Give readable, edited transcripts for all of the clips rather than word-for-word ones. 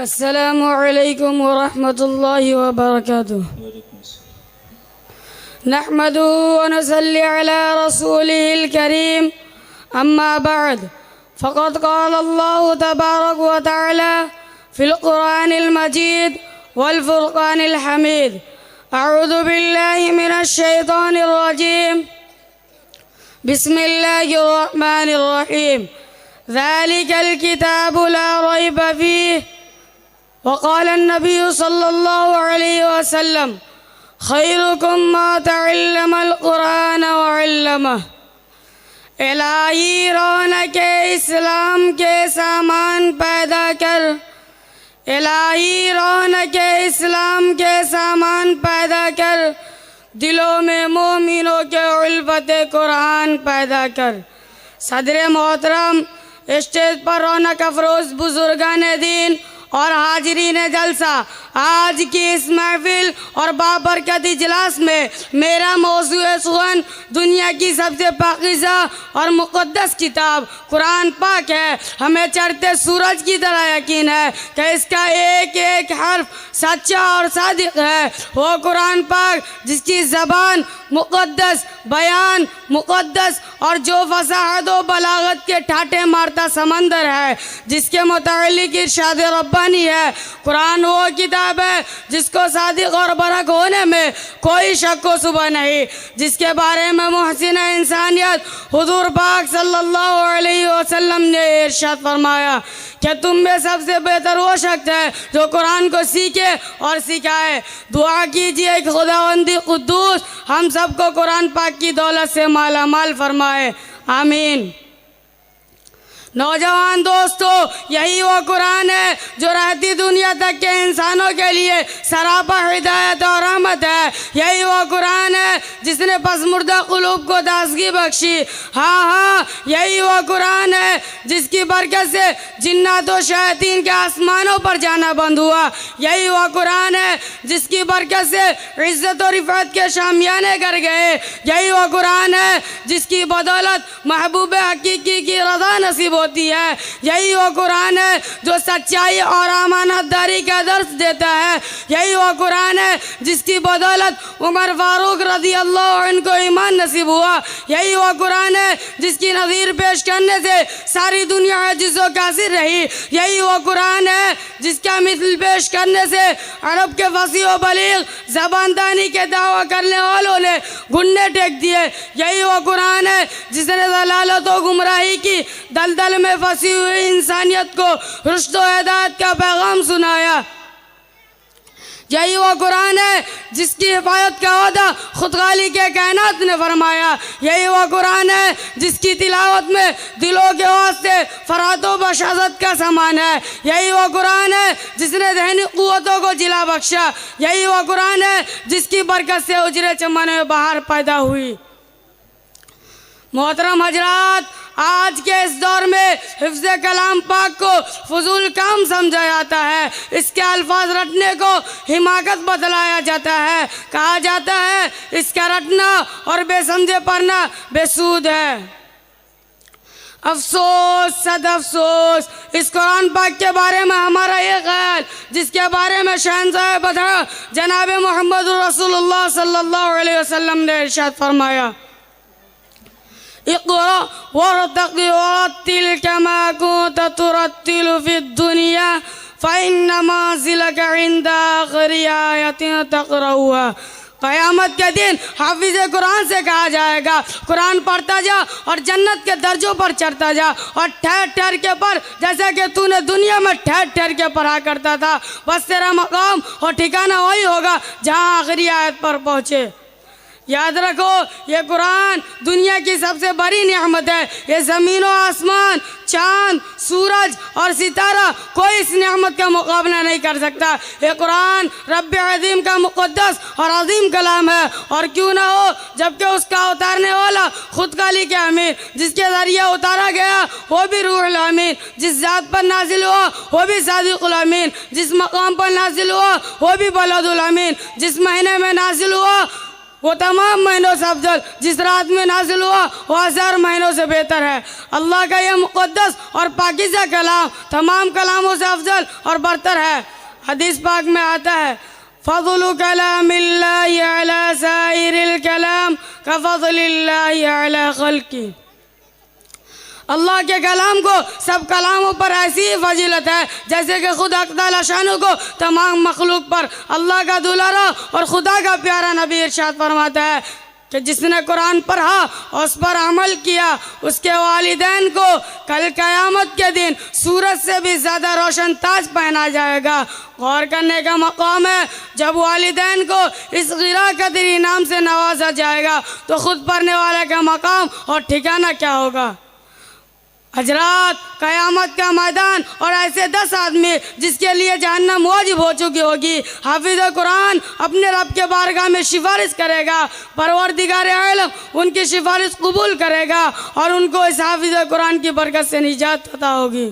अस्सलामु अलैकुम व रहमतुल्लाहि व बरकातुहू। नहमदुहू व नसल्ली अला रसूलिहिल करीम। अम्मा बाद फ़क़द क़ाल अल्लाहु तबारक व तआला फ़िल क़ुरआनिल मजीद वल फ़ुरक़ानिल हमीद। अऊज़ु बिल्लाहि मिनश शैतानिर रजीम। बिस्मिल्लाहिर रहमानिर रहीम। ज़ालिकल किताबु ला रैब फ़ीहि वक़ाल नबी सल्लल्लाहु अलैहि वसल्लम खैरुकुम मा तअल्लमल कुरान व अल्लमह। इलाही रौनक इस्लाम के सामान पैदा कर, इलाही रौनक इस्लाम के सामान पैदा कर, दिलों में मोमिनों के उल्फत कुरान पैदा कर। सदर मोहतरम, स्टेज पर रौनक अफरोज बुजुर्गान दीन और हाजरीन जलसा, आज की इस महफिल और बाबरकत इजलास में मेरा मौज़ू सुखन दुनिया की सबसे पाकीज़ा और मुक़द्दस किताब कुरान पाक है। हमें चढ़ते सूरज की तरह यकीन है कि इसका एक एक हर्फ सच्चा और सादिक है। वो कुरान पाक जिसकी ज़बान मुक़द्दस, बयान मुक़द्दस और जो फसाहत व बलागत के ठाटे मारता समंदर है, जिसके मुतालिक इरशाद रब्बानी है। कुरान वो किताब है जिसको सादिक और बरक होने में कोई शक व शुबा नहीं, जिसके बारे में मुहसिन इंसानियत हुजूर पाक सल्लल्लाहु अलैहि वसल्लम ने इरशाद फरमाया कि तुम में सबसे बेहतर वो शख्स है जो कुरान को सीखे और सिखाए। दुआ कीजिए कि खुदावंदी कुद्दूस हम सबको कुरान पाक की दौलत से माला माल फरमाए, आमीन। नौजवान दोस्तों, यही वो कुरान है जो रहती दुनिया तक के इंसानों के लिए सरापा हिदायत और रहमत है। यही वो कुरान है जिसने पसमुर्दा कुलूब को ताज़गी बख्शी। हाँ, यही वो कुरान है जिसकी बरकत से जिन्नात व शयातीन के आसमानों पर जाना बंद हुआ। यही वो कुरान है जिसकी बरकत से इज्जत और रिफ़त के शामियाने कर गए। यही वो कुरान है जिसकी बदौलत महबूब हकीकी की रज़ा नसीब होती है। यही वो कुरान है जो सच्चाई और अमानतदारी का दर्स देता है। यही वो कुरान है जिसकी बदौलत उमर फारूक रज़ी अल्लाह अन्हु को ईमान नसीब हुआ। यही वो कुरान है जिसकी नज़ीर पेश करने से सारी दुनिया अजीज़ो कासिर रही। यही वो कुरान है जिसका मिसल पेश करने से अरब के फसीह व बलीग ज़बानदानी के दावा करने वालों ने घुटने टेक दिए। यही वो कुरान है जिसने दलालत व गुमराही की दलदल में फंसी हुई इंसानियत को रुश्द व हिदायत का पैगाम सुनाया। यही वो कुरान है जिसकी हिफायत का वादा खुद खाली के कायनात ने फरमाया। यही वो कुरान है जिसकी तिलावत में दिलों के वास्ते फरात व बशारत का सामान है। यही वो कुरान है जिसने ज़हनी क़ुव्वतों को जिला बख्शा। यही वो कुरान है जिसकी बरकत से उजरे चमन में बहार पैदा हुई। मोहतरम हजरात, आज के इस दौर में हिफ्ज़ कलाम पाक को फजूल काम समझा जाता है। इसके अल्फाज रटने को हिमाकत बतलाया जाता है। कहा जाता है इसका रटना और बेसमझे पढ़ना बेसूद है। अफसोस सद अफसोस, इस कुरान पाक के बारे में हमारा ये ख्याल जिसके बारे में शहंशाह बदर जनाब मोहम्मद रसूलुल्लाह सल्लल्लाहु अलैहि वसल्लम ने इरशाद फरमाया, इक़रा वरतक़ि वरत्तिल कमा कुन्त तुरत्तिलु फ़िद दुनिया फ़इन्न मंज़िलक इंद आख़िरी आयतिन तक़रऊहा। क़यामत के दिन हाफिज़ कुरान से कहा जाएगा, कुरान पढ़ता जा और जन्नत के दर्जों पर चढ़ता जा और ठहर ठहर के पढ़ जैसे कि तूने दुनिया में ठहर ठहर के पढ़ा करता था। बस तेरा मकाम और ठिकाना वही होगा जहाँ आखिरी आयत पर पहुँचे। याद रखो, ये कुरान दुनिया की सबसे बड़ी नेमत है। ये ज़मीन और आसमान, चाँद, सूरज और सितारा कोई इस नेमत का मुकाबला नहीं कर सकता। ये कुरान रब्बे अज़ीम का मुक़द्दस और अज़ीम कलाम है। और क्यों ना हो, जबकि उसका उतारने वाला खुद खालिक के अमीर, जिसके ज़रिए उतारा गया वो भी रूहुल अमीन, जिस ज़ात पर नाजिल हुआ वो भी सादिकुल अमीन, जिस मकाम पर नाजिल हुआ वो भी बलदुल अमीन, जिस महीने में नाजिल हुआ वो तमाम महीनों से अफजल, जिस रात में नाजिल हुआ वो 1000 महीनों से बेहतर है। अल्लाह का यह मुक़द्दस और पाकीज़ा कलाम तमाम कलामों से अफजल और बरतर है। हदीस पाक में आता है, फ़ज़्लु कलामिल्लाहि अला साइरिल कलाम कफ़ज़लिल्लाहि अला ख़ल्क़ि। अल्लाह के कलाम को सब कलामों पर ऐसी ही फजीलत है जैसे कि खुद अक़दस शानु को तमाम मखलूक पर अल्लाह का दुलारा और खुदा का प्यारा नबी इरशाद फरमाता है कि जिसने कुरान पढ़ा और उस पर अमल किया उसके वालिदैन को कल क़यामत के दिन सूरज से भी ज़्यादा रोशन ताज पहना जाएगा। गौर करने का मकाम है, जब वालिदैन को इस गिरा कदर इनाम से नवाजा जाएगा तो ख़ुद पढ़ने वाले का मकाम और ठिकाना क्या होगा। हजरात, क़यामत का मैदान और ऐसे 10 आदमी जिसके लिए जहन्नम वाजिब हो चुकी होगी। हाफिज़ कुरान अपने रब के बारगाह में सिफारिश करेगा, परवरदिगार आलम उनकी सिफारिश कबूल करेगा और उनको इस हाफिज़ कुरान की बरकत से निजात अता होगी।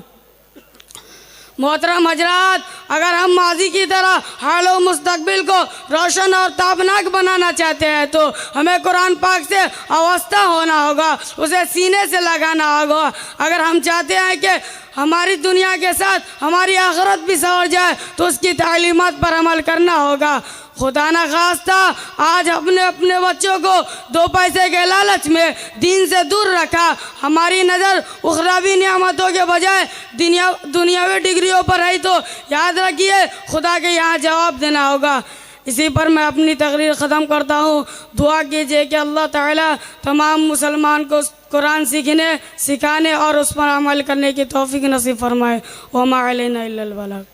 मोहतरम हजरात, अगर हम माजी की तरह हाल और मुस्तकबिल को रोशन और ताबनाक बनाना चाहते हैं तो हमें कुरान पाक से वाबस्ता होना होगा, उसे सीने से लगाना होगा। अगर हम चाहते हैं कि हमारी दुनिया के साथ हमारी आखिरत भी संवर जाए तो उसकी तालीमात पर अमल करना होगा। खुदा न खास्ता आज अपने बच्चों को 2 पैसे के लालच में दीन से दूर रखा। हमारी नज़र उखरावी नियामतों के बजाय दुनियावी डिग्रियों पर है तो याद रखिए खुदा के यहाँ जवाब देना होगा। इसी पर मैं अपनी तकरीर ख़त्म करता हूँ। दुआ कीजिए कि अल्लाह ताला तमाम मुसलमान को कुरान सीखने, सिखाने और उस पर अमल करने की तौफीक नसीब फरमाए। वमा अलैना इल्लल बलाग।